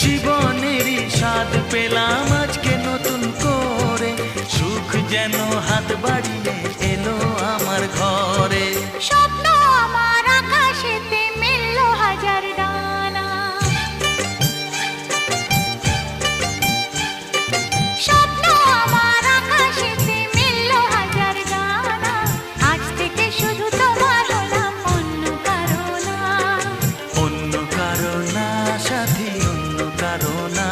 জীবনেরই স্বাদ পেলাম আজকে নতুন করে, সুখ যেন হাত বাড়িয়ে এলো আমার ঘরে। স্বপ্ন আমার আকাশেতে মেলল হাজার ডানা, স্বপ্ন আমার আকাশেতে মেলল হাজার ডানা। আজ থেকে শুধু তোমার হলাম, অন্য কারো না। অন্য কারো না সাথী, অন্য কারো না।